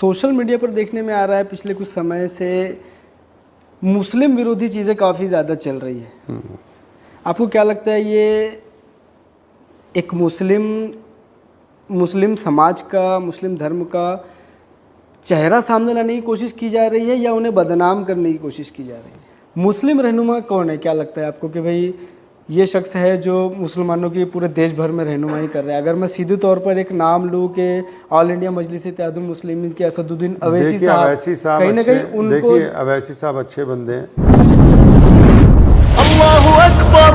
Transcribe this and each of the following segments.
Social media पर देखने में आ रहा है पिछले कुछ समय से मुस्लिम विरोधी चीज़ें काफ़ी ज़्यादा चल रही है। आपको क्या लगता है ये एक मुस्लिम समाज का, मुस्लिम धर्म का चेहरा सामने लाने की कोशिश की जा रही है या उन्हें बदनाम करने की कोशिश की जा रही है? मुस्लिम रहनुमा कौन है? क्या लगता है आपको कि भाई ये शख्स है जो मुसलमानों की पूरे देश भर में रहनुमाई कर रहा है? अगर मैं सीधे तौर पर एक नाम लूँ कि ऑल इंडिया मजलिस इत्तेहादुल मुस्लिमीन के असदुद्दीन अवैसी साहब, कहीं ना कहीं उनको, देखिए अवैसी साहब अच्छे बंदे हैं। अल्लाहु अकबर।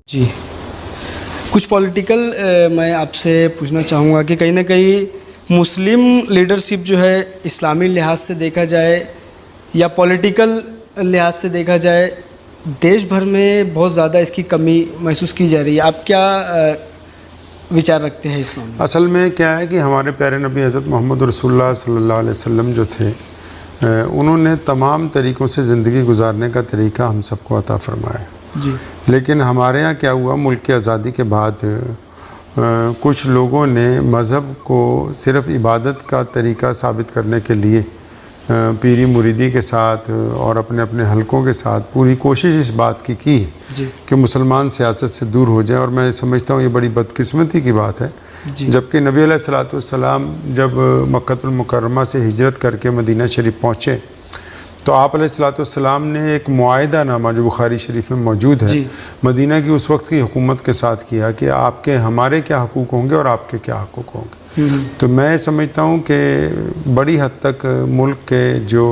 जी, कुछ पॉलिटिकल मैं आपसे पूछना चाहूँगा कि कहीं ना कहीं मुस्लिम लीडरशिप जो है इस्लामी लिहाज से देखा जाए या पॉलिटिकल लिहाज से देखा जाए देश भर में बहुत ज़्यादा इसकी कमी महसूस की जा रही है। आप क्या विचार रखते हैं इस मामले? असल में क्या है कि हमारे प्यारे नबी हज़रत मोहम्मद रसूलुल्लाह सल्लल्लाहु अलैहि वसल्लम जो थे उन्होंने तमाम तरीक़ों से ज़िंदगी गुजारने का तरीक़ा हम सबको अता फ़रमाया जी। लेकिन हमारे यहाँ क्या हुआ, मुल्क की आज़ादी के बाद कुछ लोगों ने मज़हब को सिर्फ़ इबादत का तरीक़ा साबित करने के लिए पीरी मुरीदी के साथ और अपने अपने हलकों के साथ पूरी कोशिश इस बात की कि मुसलमान सियासत से दूर हो जाए। और मैं समझता हूँ ये बड़ी बदकिस्मती की बात है, जबकि नबी अलैहिस्सलातु वस्सलाम जब मक्कतुल मुकर्रमा से हिजरत करके मदीना शरीफ पहुँचे तो आप अलैहिस्सलातु वस्सलाम ने एक मुआहिदा नामा जो बुखारी शरीफ में मौजूद है मदीना की उस वक्त की हुकूमत के साथ किया कि आपके हमारे क्या हकूक़ होंगे और आपके क्या हकूक़ होंगे। तो मैं समझता हूँ कि बड़ी हद तक मुल्क के जो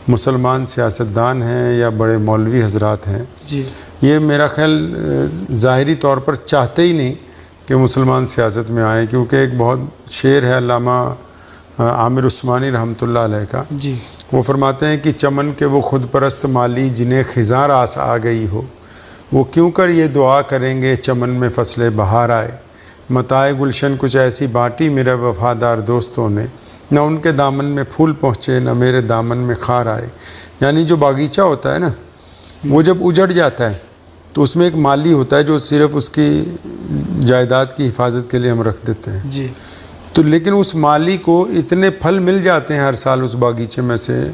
मुसलमान सियासतदान हैं या बड़े मौलवी हजरात हैं ये मेरा ख्याल ज़ाहिरी तौर पर चाहते ही नहीं कि मुसलमान सियासत में आए, क्योंकि एक बहुत शेर है अल्लामा आमिर उस्मानी रहमतुल्लाह अलैह का, वो फरमाते हैं कि चमन के वो खुद परस्त माली जिन्हें खिज़ां रास आ गई हो, वो क्यों कर ये दुआ करेंगे चमन में फसले बहार आए, मताए गुलशन कुछ ऐसी बाँटी मेरे वफ़ादार दोस्तों ने, न उनके दामन में फूल पहुँचे न मेरे दामन में खार आए। यानी जो बागीचा होता है ना वो जब उजड़ जाता है तो उसमें एक माली होता है जो सिर्फ़ उसकी जायदाद की हिफाजत के लिए हम रख देते हैं जी। तो लेकिन उस माली को इतने फल मिल जाते हैं हर साल उस बागीचे में से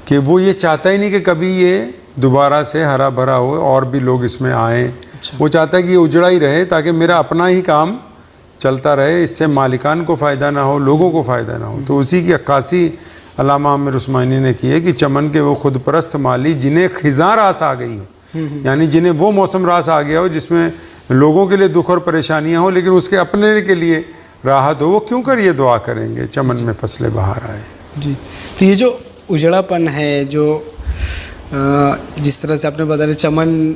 कि वो ये चाहता ही नहीं कि कभी ये दोबारा से हरा भरा हो और भी लोग इसमें आएँ। वो चाहता है कि ये उजड़ा ही रहे ताकि मेरा अपना ही काम चलता रहे, इससे मालिकान को फ़ायदा ना हो, लोगों को फ़ायदा ना हो। तो उसी की अक्कासी अल्लामा आमिर उस्मानी ने की है कि चमन के वो खुद परस्त माली जिन्हें खिज़ां रास आ गई हो, यानी जिन्हें वो मौसम रास आ गया हो जिसमें लोगों के लिए दुख और परेशानियाँ हो लेकिन उसके अपने के लिए राहत हो, वो क्यों कर ये दुआ करेंगे चमन में फसले बहार आए। जी। तो ये जो उजड़ापन है, जो जिस तरह से आपने बताया चमन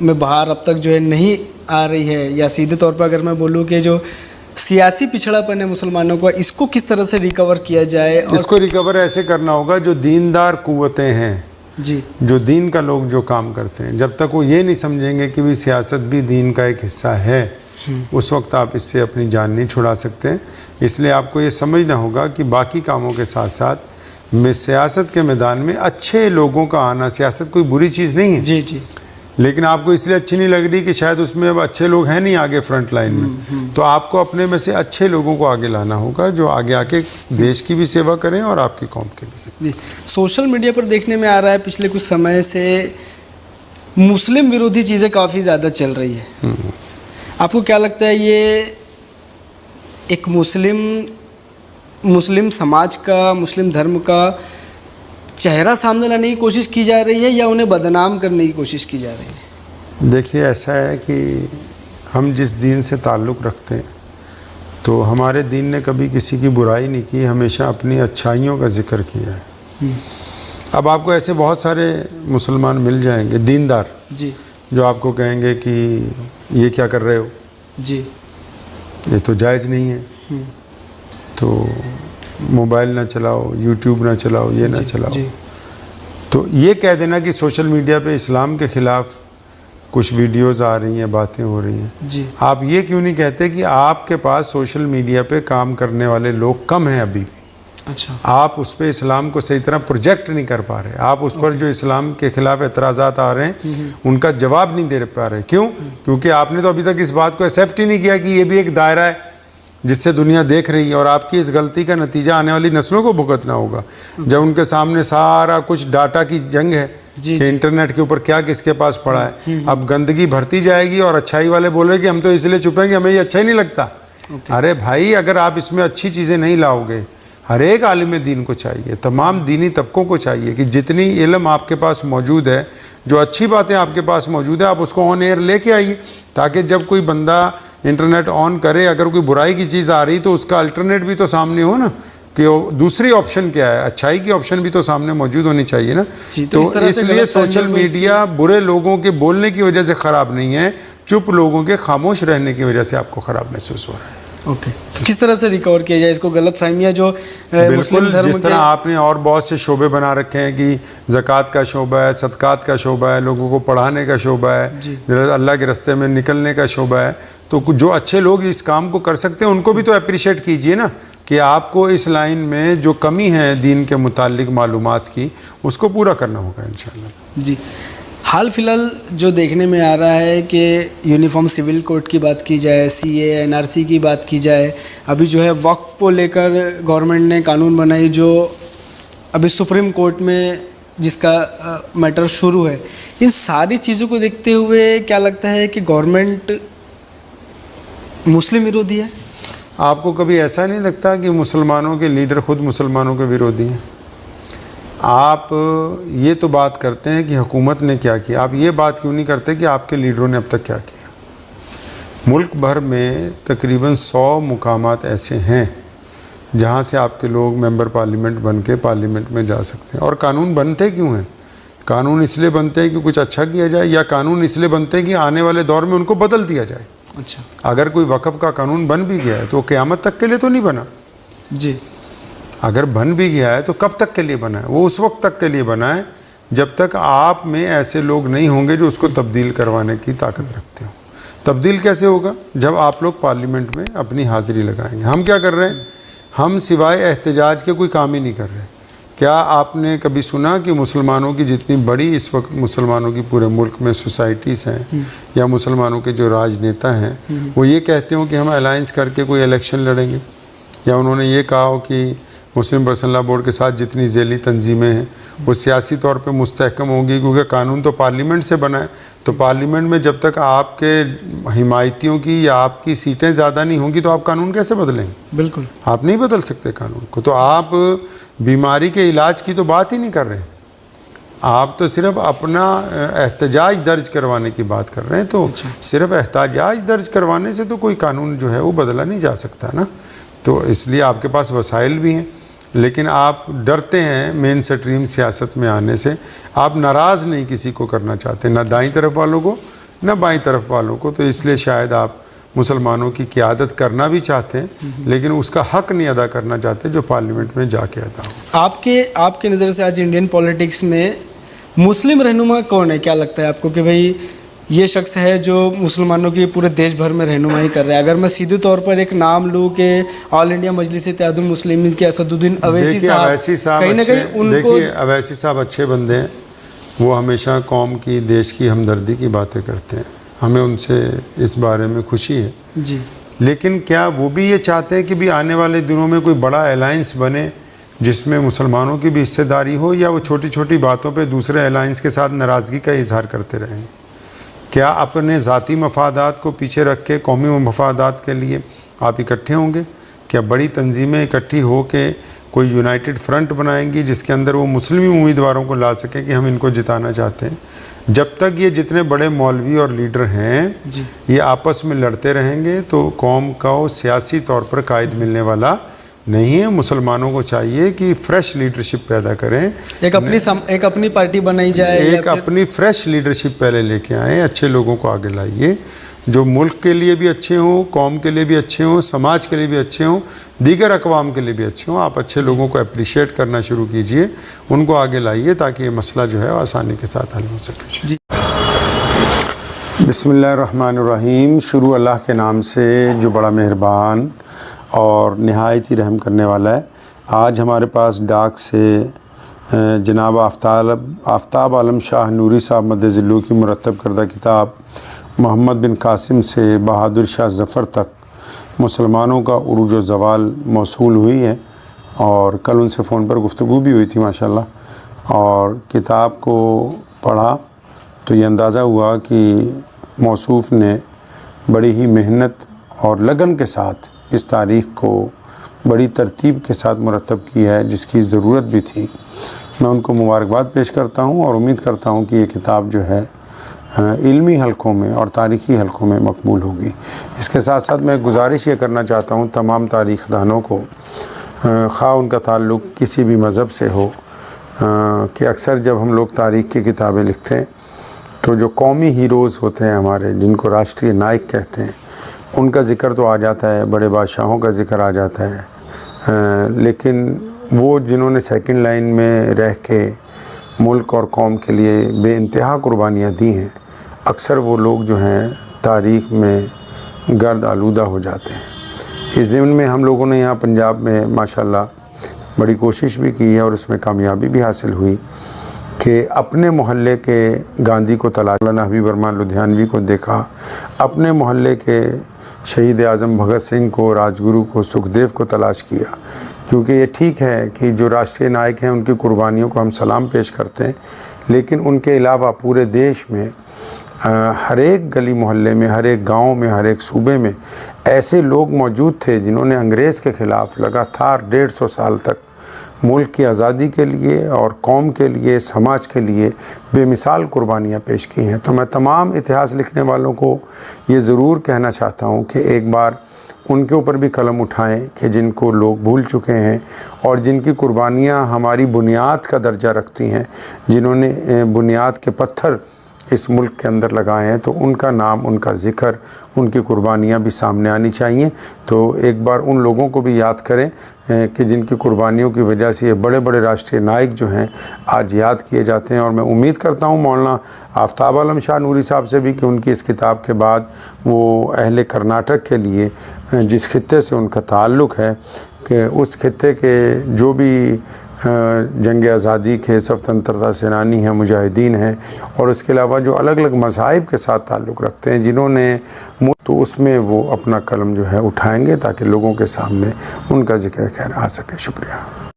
में बहार अब तक जो है नहीं आ रही है, या सीधे तौर पर अगर मैं बोलूँ कि जो सियासी पिछड़ापन है मुसलमानों का, इसको किस तरह से रिकवर किया जाए? और इसको रिकवर ऐसे करना होगा जो दीनदार कुव्वतें हैं जी, जो दीन का लोग जो काम करते हैं, जब तक वो ये नहीं समझेंगे कि भी सियासत भी दीन का एक हिस्सा है उस वक्त आप इससे अपनी जान नहीं छुड़ा सकते। इसलिए आपको ये समझना होगा कि बाकी कामों के साथ साथ में सियासत के मैदान में अच्छे लोगों का आना, सियासत कोई बुरी चीज़ नहीं है जी जी, लेकिन आपको इसलिए अच्छी नहीं लग रही कि शायद उसमें अब अच्छे लोग हैं नहीं आगे फ्रंट लाइन में, तो आपको अपने में से अच्छे लोगों को आगे लाना होगा जो आगे आके देश की भी सेवा करें और आपकी कौम की भी। सोशल मीडिया पर देखने में आ रहा है पिछले कुछ समय से मुस्लिम विरोधी चीज़ें काफ़ी ज़्यादा चल रही है। आपको क्या लगता है ये एक मुस्लिम समाज का, मुस्लिम धर्म का चेहरा सामने लाने की कोशिश की जा रही है या उन्हें बदनाम करने की कोशिश की जा रही है? देखिए ऐसा है कि हम जिस दीन से ताल्लुक़ रखते हैं तो हमारे दीन ने कभी किसी की बुराई नहीं की, हमेशा अपनी अच्छाइयों का जिक्र किया है। अब आपको ऐसे बहुत सारे मुसलमान मिल जाएंगे दीनदार जी, जो आपको कहेंगे कि ये क्या कर रहे हो जी, ये तो जायज़ नहीं है, तो मोबाइल ना चलाओ, यूट्यूब ना चलाओ, ये ना चलाओ। तो ये कह देना कि सोशल मीडिया पे इस्लाम के ख़िलाफ़ कुछ वीडियोस आ रही हैं, बातें हो रही हैं जी, आप ये क्यों नहीं कहते कि आपके पास सोशल मीडिया पे काम करने वाले लोग कम हैं अभी भी? अच्छा, आप उस पर इस्लाम को सही तरह प्रोजेक्ट नहीं कर पा रहे, आप उस पर जो इस्लाम के ख़िलाफ़ एतराज़ात आ रहे हैं उनका जवाब नहीं दे पा रहे। क्यों? क्योंकि आपने तो अभी तक इस बात को एक्सेप्ट ही नहीं किया कि ये भी एक दायरा है जिससे दुनिया देख रही है, और आपकी इस गलती का नतीजा आने वाली नस्लों को भुगतना होगा। जब उनके सामने सारा कुछ डाटा की जंग है कि इंटरनेट के ऊपर क्या किसके पास पड़ा है, अब गंदगी भरती जाएगी और अच्छाई वाले बोले कि हम तो इसलिए चुपेंगे, हमें ये अच्छा ही नहीं लगता। अरे भाई, अगर आप इसमें अच्छी चीज़ें नहीं लाओगे, हर एक आलिम दीन को चाहिए, तमाम दीनी तबकों को चाहिए कि जितनी इल्म आपके पास मौजूद है, जो अच्छी बातें आपके पास मौजूद है, आप उसको ऑन एयर लेके आइए, ताकि जब कोई बंदा इंटरनेट ऑन करे, अगर कोई बुराई की चीज़ आ रही तो उसका अल्टरनेट भी तो सामने हो ना, कि दूसरी ऑप्शन क्या है, अच्छाई की ऑप्शन भी तो सामने मौजूद होनी चाहिए ना। तो इसलिए सोशल मीडिया बुरे लोगों के बोलने की वजह से ख़राब नहीं है, चुप लोगों के खामोश रहने की वजह से आपको ख़राब महसूस हो रहा है। ओके, तो किस तरह से रिकवर किया जाए इसको, गलत फहमियाँ जो मुस्लिम धर्म जिस तरह आपने और बहुत से शोबे बना रखे हैं कि ज़कात का शोबा है, सदकात का शोबा है, लोगों को पढ़ाने का शोबा है, अल्लाह के रास्ते में निकलने का शोबा है, तो जो अच्छे लोग इस काम को कर सकते हैं उनको भी तो अप्रिशिएट कीजिए ना, कि आपको इस लाइन में जो कमी है दीन के मुतालिक मालूमात की, उसको पूरा करना होगा इंशाअल्लाह। जी, हाल फिलहाल जो देखने में आ रहा है कि यूनिफॉर्म सिविल कोड की बात की जाए, CA NRC की बात की जाए, अभी जो है वक्फ को लेकर गवर्नमेंट ने कानून बनाई जो अभी सुप्रीम कोर्ट में जिसका मैटर शुरू है, इन सारी चीज़ों को देखते हुए क्या लगता है कि गवर्नमेंट मुस्लिम विरोधी है? आपको कभी ऐसा नहीं लगता कि मुसलमानों के लीडर खुद मुसलमानों के विरोधी हैं? आप ये तो बात करते हैं कि हुकूमत ने क्या किया, आप ये बात क्यों नहीं करते कि आपके लीडरों ने अब तक क्या किया? मुल्क भर में तकरीबन 100 मुकामात ऐसे हैं जहाँ से आपके लोग मेंबर पार्लियामेंट बन के पार्लियामेंट में जा सकते हैं। और कानून बनते क्यों हैं? कानून इसलिए बनते हैं कि कुछ अच्छा किया जाए, या कानून इसलिए बनते हैं कि आने वाले दौर में उनको बदल दिया जाए। अच्छा, अगर कोई वक़्फ़ का कानून बन भी गया है तो क़यामत तक के लिए तो नहीं बना। जी, अगर बन भी गया है तो कब तक के लिए बना है? वो उस वक्त तक के लिए बना है जब तक आप में ऐसे लोग नहीं होंगे जो उसको तब्दील करवाने की ताकत रखते हो। तब्दील कैसे होगा? जब आप लोग पार्लियामेंट में अपनी हाज़िरी लगाएंगे। हम क्या कर रहे हैं? हम सिवाय एहतजाज के कोई काम ही नहीं कर रहे। क्या आपने कभी सुना कि मुसलमानों की जितनी बड़ी इस वक्त मुसलमानों की पूरे मुल्क में सोसाइटीज़ हैं या मुसलमानों के जो राजनेता हैं वो ये कहते हो कि हम अलायंस करके कोई इलेक्शन लड़ेंगे, या उन्होंने ये कहा हो कि मुस्लिम पर्सनल लॉ बोर्ड के साथ जितनी ज़ैली तंजीमें हैं वो सियासी तौर पे मुस्तहकम होंगी, क्योंकि कानून तो पार्लियामेंट से बना है। तो पार्लियामेंट में जब तक आपके हिमायतियों की या आपकी सीटें ज़्यादा नहीं होंगी तो आप कानून कैसे बदलेंगे? बिल्कुल, आप नहीं बदल सकते कानून को। तो आप बीमारी के इलाज की तो बात ही नहीं कर रहे, आप तो सिर्फ अपना एहतजाज दर्ज करवाने की बात कर रहे हैं। तो सिर्फ एहतजाज दर्ज करवाने से तो कोई कानून जो है वो बदला नहीं जा सकता ना। तो इसलिए आपके पास वसाइल भी हैं, लेकिन आप डरते हैं मेन स्ट्रीम सियासत में आने से। आप नाराज़ नहीं किसी को करना चाहते, ना दाईं तरफ वालों को ना बाईं तरफ वालों को। तो इसलिए शायद आप मुसलमानों की क़यादत करना भी चाहते हैं, लेकिन उसका हक़ नहीं अदा करना चाहते जो पार्लियामेंट में जाके अदा हो। आपके नज़र से आज इंडियन पॉलिटिक्स में मुस्लिम रहनुमा कौन है? क्या लगता है आपको कि भाई ये शख्स है जो मुसलमानों की पूरे देश भर में रहनुमाई कर रहा है? अगर मैं सीधे तौर पर एक नाम लूँ कि ऑल इंडिया मजलिस इत्तेहादुल मुस्लिमीन के असदुद्दीन अवैसी साहब कहीं ना कहीं उनको, देखिए अवैसी साहब अच्छे बंदे हैं, वो हमेशा कौम की देश की हमदर्दी की बातें करते हैं, हमें उनसे इस बारे में खुशी है जी। लेकिन क्या वो भी ये चाहते हैं कि भी आने वाले दिनों में कोई बड़ा अलायंस बने जिसमें मुसलमानों की भी हिस्सेदारी हो, या वो छोटी छोटी बातों पे दूसरे अलायंस के साथ नाराज़गी का इजहार करते रहेंगे? क्या अपने ज़ाती मफादात को पीछे रख के कौमी मफादात के लिए आप इकट्ठे होंगे? क्या बड़ी तंजीमें इकट्ठी हो के कोई यूनाइटेड फ्रंट बनाएंगी जिसके अंदर वो मुस्लिम उम्मीदवारों को ला सके कि हम इनको जिताना चाहते हैं? जब तक ये जितने बड़े मौलवी और लीडर हैं ये आपस में लड़ते रहेंगे तो कौम का सियासी तौर पर कायद मिलने वाला नहीं है। मुसलमानों को चाहिए कि फ्रेश लीडरशिप पैदा करें, एक अपनी पार्टी बनाई जाए, एक अपनी फ्रेश लीडरशिप पहले लेके आएँ, अच्छे लोगों को आगे लाइए जो मुल्क के लिए भी अच्छे हों, कौम के लिए भी अच्छे हों, समाज के लिए भी अच्छे हों, दीगर अक़वाम के लिए भी अच्छे हों। आप अच्छे लोगों को अप्रिशिएट करना शुरू कीजिए, उनको आगे लाइए ताकि ये मसला जो है आसानी के साथ हल हो सके। बिस्मिल्लाहिर्रहमानिर्रहीम। शुरू अल्लाह के नाम से जो बड़ा मेहरबान और नहायत ही रहम करने वाला है। आज हमारे पास डाक से जनाब आफ्ताब आलम शाह नूरी साहब मद्दज़िल्लू की मुरतब करदा किताब मोहम्मद बिन कासिम से बहादुर शाह ज़फ़र तक मुसलमानों का उरूज व ज़वाल मौसूल हुई है और कल उनसे फ़ोन पर गुफ्तगू भी हुई थी माशाल्लाह। और किताब को पढ़ा तो ये अंदाज़ा हुआ कि मौसूफ़ ने बड़ी ही मेहनत और लगन के साथ इस तारीख़ को बड़ी तरतीब के साथ मुरतब की है, जिसकी ज़रूरत भी थी। मैं उनको मुबारकबाद पेश करता हूँ और उम्मीद करता हूँ कि ये किताब जो है इल्मी हलकों में और तारीख़ी हलकों में मकबूल होगी। इसके साथ साथ मैं गुजारिश ये करना चाहता हूँ तमाम तारीख़ दानों को, ख़्वाह उनका ताल्लुक़ किसी भी मज़हब से हो, कि अक्सर जब हम लोग तारीख़ की किताबें लिखते हैं तो जो कौमी हीरोज़ होते हैं हमारे, जिनको राष्ट्रीय नायक कहते हैं, उनका ज़िक्र तो आ जाता है, बड़े बादशाहों का ज़िक्र आ जाता है, लेकिन वो जिन्होंने सेकंड लाइन में रह के मुल्क और कौम के लिए बेइंतहा कुर्बानियाँ दी हैं, अक्सर वो लोग जो हैं तारीख़ में गर्द आलूदा हो जाते हैं। इस ज़िम्न में हम लोगों ने यहाँ पंजाब में माशाल्लाह बड़ी कोशिश भी की है और उसमें कामयाबी भी हासिल हुई कि अपने मोहल्ले के गांधी को तलाश, मौलाना हबीब रहमान लुधियानवी को देखा, अपने मोहल्ले के शहीद आज़म भगत सिंह को, राजगुरु को, सुखदेव को तलाश किया। क्योंकि ये ठीक है कि जो राष्ट्रीय नायक हैं उनकी कुर्बानियों को हम सलाम पेश करते हैं, लेकिन उनके अलावा पूरे देश में हर एक गली मोहल्ले में, हर एक गांव में, हर एक सूबे में ऐसे लोग मौजूद थे जिन्होंने अंग्रेज़ के ख़िलाफ़ लगातार 150 साल तक मुल्क की आज़ादी के लिए और कौम के लिए, समाज के लिए बेमिसाल कुर्बानियाँ पेश की हैं। तो मैं तमाम इतिहास लिखने वालों को ये ज़रूर कहना चाहता हूँ कि एक बार उनके ऊपर भी कलम उठाएं कि जिनको लोग भूल चुके हैं और जिनकी कुर्बानियाँ हमारी बुनियाद का दर्जा रखती हैं, जिन्होंने बुनियाद के पत्थर इस मुल्क के अंदर लगाए हैं, तो उनका नाम, उनका ज़िक्र, उनकी कुर्बानियाँ भी सामने आनी चाहिए। तो एक बार उन लोगों को भी याद करें कि जिनकी कुर्बानियों की वजह से ये बड़े बड़े राष्ट्रीय नायक जो हैं आज याद किए जाते हैं। और मैं उम्मीद करता हूँ मौलाना आफ्ताब आलम शाह नूरी साहब से भी कि उनकी इस किताब के बाद वो अहले कर्नाटक के लिए, जिस खित्ते से उनका ताल्लुक़ है, कि उस खित्ते के जो भी जंग आज़ादी के स्वतंत्रता सेनानी हैं, मुजाहिदीन हैं, और उसके अलावा जो अलग अलग मज़ाहिब के साथ ताल्लुक़ रखते हैं जिन्होंने, तो उसमें वो अपना कलम जो है उठाएंगे ताकि लोगों के सामने उनका ज़िक्र खैर आ सके। शुक्रिया।